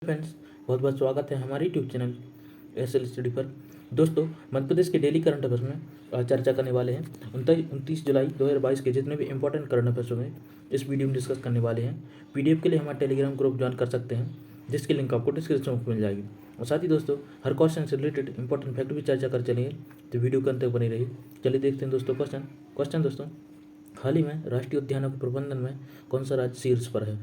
Friends, बहुत बहुत स्वागत है हमारे यूट्यूब चैनल एस.एल. स्टडी पर। दोस्तों, मध्य प्रदेश के डेली करंट अफेयर्स में चर्चा करने वाले हैं। 29 जुलाई 2022 के जितने भी इंपॉर्टेंट करंट अफेयर्स होंगे इस वीडियो में डिस्कस करने वाले हैं। पीडीएफ के लिए हमारे टेलीग्राम ग्रुप ज्वाइन कर सकते हैं, जिसकी लिंक आपको डिस्क्रिप्शन में मिल जाएगी। और साथ ही दोस्तों, हर क्वेश्चन से रिलेटेड इंपॉर्टेंट फैक्ट भी चर्चा कर चलेंगे, तो वीडियो के अंत तक बनी रही। चलिए देखते हैं दोस्तों क्वेश्चन दोस्तों, हाल ही में राष्ट्रीय उद्यानों के प्रबंधन में कौन सा राज्य शीर्ष पर है?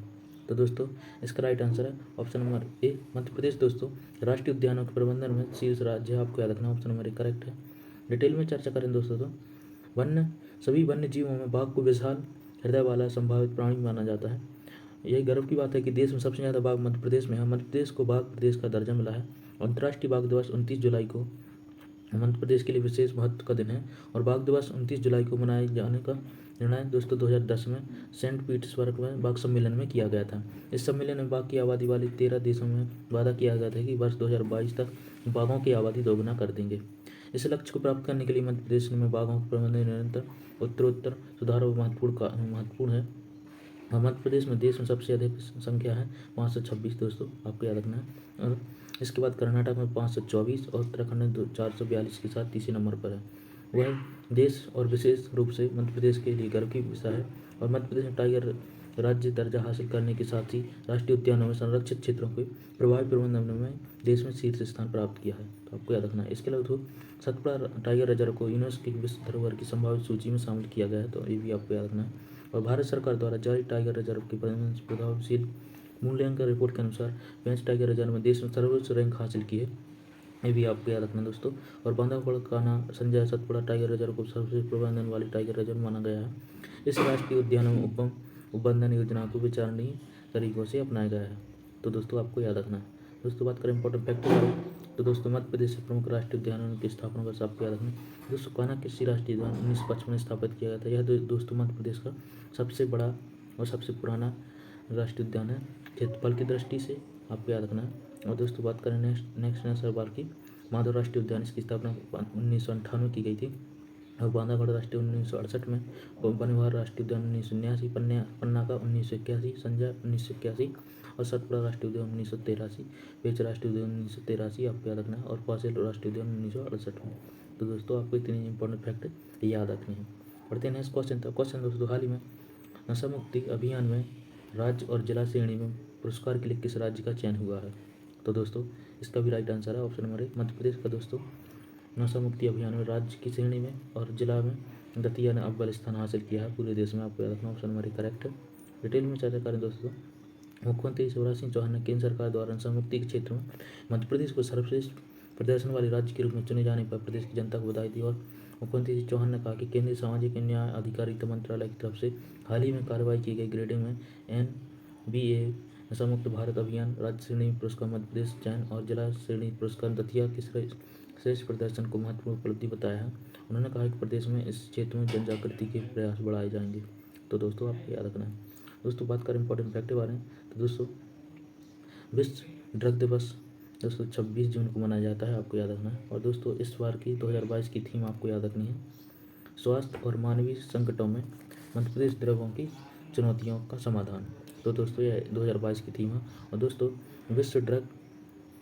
तो दोस्तों, इसका राइट आंसर है option number A, Madhya Pradesh. दोस्तों, राष्ट्रीय उद्यानों के प्रबंधन में शीर्ष राज्य है, आपको याद रखना ऑप्शन नंबर ए करेक्ट है। डिटेल में चर्चा करें दोस्तों तो सभी वन्य जीवों में बाघ को विशाल हृदय वाला संभावित प्राणी माना जाता है। यही गर्व की बात है कि देश में सबसे ज़्यादा बाघ मध्य प्रदेश में है। मध्य प्रदेश को बाघ प्रदेश का दर्जा मिला है। अंतर्राष्ट्रीय बाघ दिवस 29 जुलाई को मध्य प्रदेश के लिए विशेष महत्व का दिन है। और बाघ दिवस 29 जुलाई को मनाए जाने का निर्णय दोस्तों 2010 में सेंट पीटर्सबर्ग में बाघ सम्मेलन में किया गया था। इस सम्मेलन में बाघ की आबादी वाले 13 देशों में वादा किया गया था कि वर्ष 2022 तक बाघों की आबादी दोगुना कर देंगे। इस लक्ष्य को प्राप्त करने के लिए मध्य प्रदेश में बाघों के प्रबंधन निरंतर उत्तरोत्तर सुधार महत्वपूर्ण है। और मध्य प्रदेश में देश में सबसे अधिक संख्या है 526 दोस्तों, आपको याद रखना है। और इसके बाद कर्नाटक में 524 और उत्तराखंड में 442 के साथ तीसरे नंबर पर है। वह देश और विशेष रूप से मध्य प्रदेश के लिए गर्व की विषय है। और मध्य प्रदेश ने टाइगर राज्य दर्जा हासिल करने के साथ ही राष्ट्रीय उद्यानों में संरक्षित क्षेत्रों के प्रभावी प्रबंधन में देश में शीर्ष स्थान प्राप्त किया है, तो आपको याद रखना है। इसके अलावा सतपुड़ा टाइगर रिजर्व को यूनेस्को की विश्व धरोहर की संभावित सूची में शामिल किया गया है, तो ये भी आपको याद रखना है। और भारत सरकार द्वारा जारी टाइगर रिजर्व की प्रभावशील मूल्यांकन रिपोर्ट के अनुसार पेंच टाइगर रिजर्व में देश में सर्वोच्च रैंक हासिल की है, ये भी आपको याद रखना दोस्तों। और बांधवगढ़ कान्हा संजय सतपुड़ा टाइगर रिजर्व को सर्वश्रेष्ठ प्रबंधन वाली टाइगर रिजर्व माना गया है। इस राष्ट्रीय उद्यानों में उपबंधन योजना को विचारणीय तरीकों से अपनाया गया है, तो दोस्तों आपको याद रखना है। दोस्तों, बात करें इंपॉर्टेंट फैक्ट के बारे में, तो दोस्तों मध्य प्रदेश से प्रमुख राष्ट्रीय उद्यानों की स्थापना का आपको याद रखना है। दोस्तों, कान्हा कृषि राष्ट्रीय उद्यान 1955 में स्थापित किया गया था। यह दोस्तों मध्य प्रदेश का सबसे बड़ा और सबसे पुराना राष्ट्रीय उद्यान है क्षेत्रफल की दृष्टि से, आपको याद रखना है। और दोस्तों, बात करें नेक्स्ट नेशनल पार्क की, माधव राष्ट्रीय उद्यान, इसकी स्थापना 1998 की गई थी। और बांधवगढ़ राष्ट्रीय 1968 में, बनवार राष्ट्रीय उद्यान 1979, पन्ना का 1981, संजय 1981 और सतपुड़ा राष्ट्रीय उद्यान 1983, पेंच राष्ट्रीय उद्यान 1983, आपको याद रखना है। और पासेल राष्ट्रीय उद्यान 1968 में। तो दोस्तों, आपको इतनी इंपॉर्टेंट फैक्ट याद रखनी है। पढ़ते हैं नेक्स्ट क्वेश्चन दोस्तों, हाल ही में नशा मुक्ति अभियान में राज्य और जिला श्रेणी में पुरस्कार के लिए किस राज्य का चयन हुआ है? तो दोस्तों, इसका भी राइट आंसर है option number A, Madhya Pradesh का। दोस्तों, नशा मुक्ति अभियान में राज्य की श्रेणी में और जिला में दतिया ने अव्वल स्थान हासिल किया है पूरे देश में, आपको याद रखना ऑप्शन नंबर ए करेक्ट है। डिटेल में चर्चा करें दोस्तों, मुख्यमंत्री शिवराज सिंह चौहान ने केंद्र सरकार द्वारा नशा मुक्ति के क्षेत्र में मध्य प्रदेश को सर्वश्रेष्ठ प्रदर्शन वाले राज्य के रूप में चुने जाने पर प्रदेश की जनता को बधाई दी। और मुख्यमंत्री श्री चौहान ने कहा कि केंद्रीय सामाजिक न्याय अधिकारिता मंत्रालय की तरफ से हाल ही में कार्रवाई की गई ग्रेडिंग में NBA नशा मुक्त भारत अभियान राज्य श्रेणी पुरस्कार मध्य प्रदेश चयन और जिला श्रेणी पुरस्कार दतिया के श्रेष्ठ प्रदर्शन को महत्वपूर्ण उपलब्धि बताया है। उन्होंने कहा कि प्रदेश में इस क्षेत्र में जन जागृति के प्रयास बढ़ाए जाएंगे, तो दोस्तों आपको याद रखना है। दोस्तों, बात करें इंपॉर्टेंट फैक्ट के बारे में, तो दोस्तों विश्व ड्रग दिवस दोस्तों 26 जून को मनाया जाता है, आपको याद रखना है। और दोस्तों, इस बार की 2022 की थीम आपको याद रखनी है, स्वास्थ्य और मानवीय संकटों में मध्य प्रदेश ड्रगों की चुनौतियों का समाधान। तो दोस्तों, यह 2022 की थीम है। और दोस्तों, विश्व ड्रग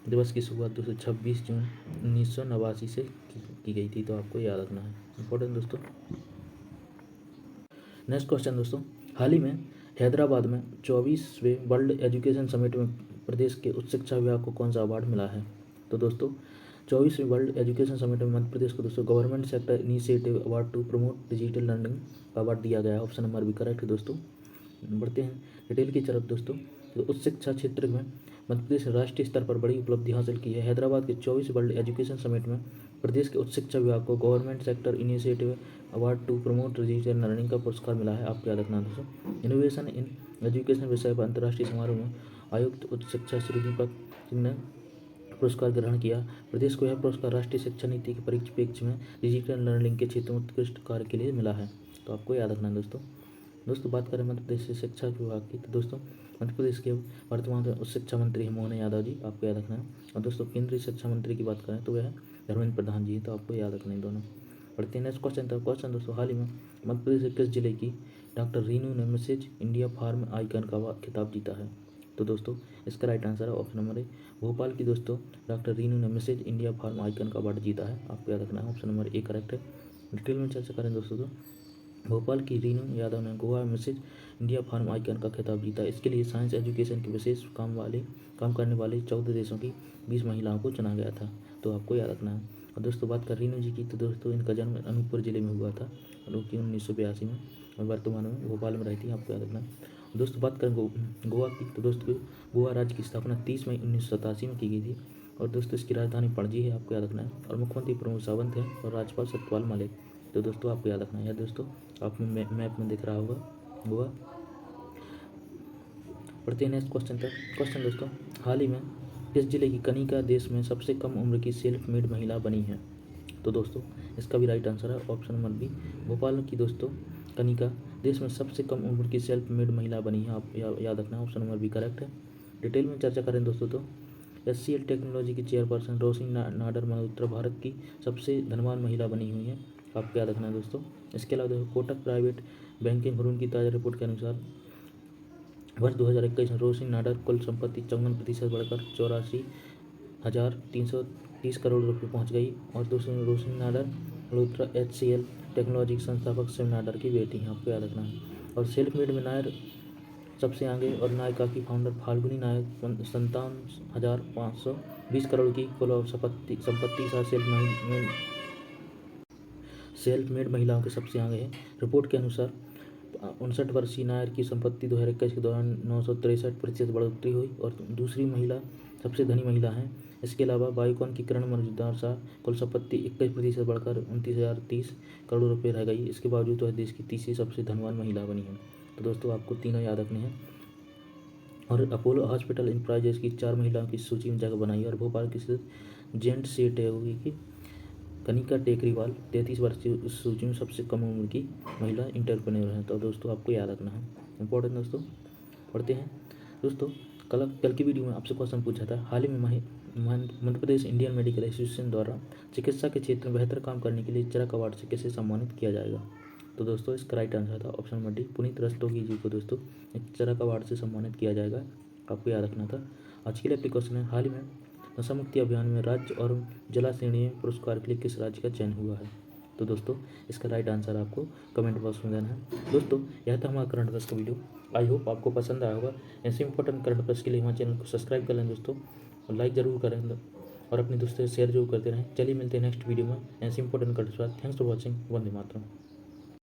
दिवस की शुरुआत दोस्तों 26 जून 1989 से की गई थी, तो आपको याद रखना है, इंपॉर्टेंट दोस्तों। नेक्स्ट क्वेश्चन दोस्तों, हाल ही में हैदराबाद में 24वें वर्ल्ड एजुकेशन समिट में प्रदेश के उच्च शिक्षा विभाग को कौन सा अवार्ड मिला है? तो दोस्तों, 24वें वर्ल्ड एजुकेशन समिट में मध्य प्रदेश को दोस्तों government sector initiative award to promote digital learning का अवार्ड दिया गया है, ऑप्शन नंबर भी करेक्ट है दोस्तों। बढ़ते हैं डिटेल की तरफ दोस्तों, तो उच्च शिक्षा क्षेत्र में मध्य प्रदेश ने राष्ट्रीय स्तर पर बड़ी उपलब्धि हासिल की है। हैदराबाद के 24 वर्ल्ड एजुकेशन समिट में प्रदेश के उच्च शिक्षा विभाग को government sector initiative award to promote digital learning का पुरस्कार मिला है, आपको याद रखना दोस्तों। इनोवेशन इन एजुकेशन विषय पर अंतर्राष्ट्रीय समारोह में आयुक्त उच्च शिक्षा श्री दीपक सिंह ने पुरस्कार ग्रहण किया। प्रदेश को यह पुरस्कार राष्ट्रीय शिक्षा नीति के परिप्रेक्ष्य में डिजिटल लर्निंग के क्षेत्र में उत्कृष्ट कार्य के लिए मिला है, तो आपको याद रखना दोस्तों। बात करें मध्य प्रदेश से शिक्षा विभाग की, तो दोस्तों मध्य प्रदेश के वर्तमान उच्च शिक्षा मंत्री हैं मोहन यादव जी, आपको याद रखना है। और दोस्तों, केंद्रीय शिक्षा मंत्री की बात करें तो वह धर्मेंद्र प्रधान जी, तो आपको याद रखना है दोनों। बढ़ते हैं नेक्स्ट क्वेश्चन दोस्तों, हाल ही में मध्य प्रदेश के किस जिले की डॉक्टर रीनू ने मिसेज इंडिया फार्म आइकन का खिताब जीता है? तो दोस्तों इसका राइट आंसर है ऑप्शन नंबर ए। भोपाल की दोस्तों डॉक्टर रीनू ने मिसेज इंडिया फार्म आइकन का अवार्ड जीता है, आपको याद रखना है, ऑप्शन नंबर ए करेक्ट है। डिटेल में चर्चा करें दोस्तों तो भोपाल की रीनू यादव ने Goa Mrs India farm icon का खिताब जीता। इसके लिए साइंस एजुकेशन के विशेष काम करने वाले 14 देशों की 20 महिलाओं को चुना गया था, तो आपको याद रखना है। और दोस्तों बात कर रीनू जी की, तो दोस्तों इनका जन्म अनूपपुर जिले में हुआ था जो कि 1982 में, और वर्तमान में भोपाल में रहती है, आपको याद रखना है। दोस्तों बात करें गोवा की, तो दोस्तों गोवा राज्य की स्थापना 30 मई 1987 में की गई थी, और दोस्तों इसकी राजधानी पणजी है, आपको याद रखना है। और मुख्यमंत्री प्रमोद सावंत है और राज्यपाल सत्यपाल मलिक, तो दोस्तों आपको याद रखना है। दोस्तों आपने मैप में दिख रहा होगा गोवा। पढ़ते हैं नेक्स्ट क्वेश्चन तक। क्वेश्चन दोस्तों, हाल ही में किस जिले की कनिका देश में सबसे कम उम्र की सेल्फ मेड महिला बनी है? तो दोस्तों इसका भी राइट आंसर है ऑप्शन नंबर बी। भोपाल की दोस्तों कनिका देश में सबसे कम उम्र की सेल्फ मेड महिला बनी है, आप याद रखना है, ऑप्शन नंबर बी करेक्ट है। डिटेल में चर्चा करें दोस्तों तो HCL टेक्नोलॉजी की चेयरपर्सन रोशनी नाडर मल्होत्रा भारत की सबसे धनवान महिला बनी हुई है, आपको याद रखना है दोस्तों। इसके अलावा देखो कोटक प्राइवेट बैंकिंग भरून की ताज़ा रिपोर्ट के अनुसार वर्ष 2021 में रोशनी नाडर कुल संपत्ति 54% बढ़कर 84,330 करोड़ रुपये पहुंच गई। और दूसरी रोशनी नाडर मल्होत्रा HCL टेक्नोलॉजी के संस्थापक शिव नाडर की बेटी हैं, आपको याद रखना है। और सेल्फ मेड में नायर सबसे आगे, और नायका की फाउंडर फाल्गुनी नायक 57,520 करोड़ की कुल संपत्ति साथ सेल्फ मेड महिलाओं के सबसे आगे है। रिपोर्ट के अनुसार 59 वर्षीय नायर की संपत्ति 2021 के दौरान 963% बढ़ोतरी हुई और दूसरी महिला सबसे धनी महिला हैं। इसके अलावा बायोकॉन की किरण मजूमदार शाह कुल संपत्ति 21% बढ़कर 29,030 करोड़ रुपये रह गई। इसके बावजूद वह देश की तीसरी सबसे धनवान महिला बनी है। तो दोस्तों आपको तीनों याद रखने हैं। और अपोलो हॉस्पिटल इंटरप्राइजेज की 4 महिलाओं की सूची में जगह बनाई, और भोपाल की स्थित जेंट सी टेगी की कनिका टेकरीवाल 33 वर्ष की उस सूची में सबसे कम उम्र की महिला इंटरप्रेन्योर हैं। तो दोस्तों आपको याद रखना है, इंपॉर्टेंट दोस्तों। पढ़ते हैं दोस्तों, कल की वीडियो में आपसे क्वेश्चन पूछा था, हाल ही में Madhya Pradesh Indian medical association द्वारा चिकित्सा के क्षेत्र में बेहतर काम करने के लिए चरक अवार्ड से किसे सम्मानित किया जाएगा? तो दोस्तों इसका राइट आंसर था option number D, Puneet Rastogi ji को दोस्तों एक चरक अवार्ड से सम्मानित किया जाएगा, आपको याद रखना था। आज के लिए आपके क्वेश्चन है, हाल ही में नशा मुक्ति अभियान में राज्य और जिला श्रेणी में पुरस्कार के लिए किस राज्य का चयन हुआ है? तो दोस्तों इसका राइट आंसर आपको कमेंट बॉक्स में देना है। दोस्तों यह था हमारा करंट अफेयर्स का वीडियो, आई होप आपको पसंद आया होगा। ऐसे इंपॉर्टेंट करंट अफेयर्स के लिए हमारे चैनल को सब्सक्राइब कर लें दोस्तों, और लाइक ज़रूर करें और अपने दोस्तों से शेयर जरूर करते रहें। चलिए मिलते हैं नेक्स्ट वीडियो में ऐसे important current affairs. Thanks for watching. Vande Mataram.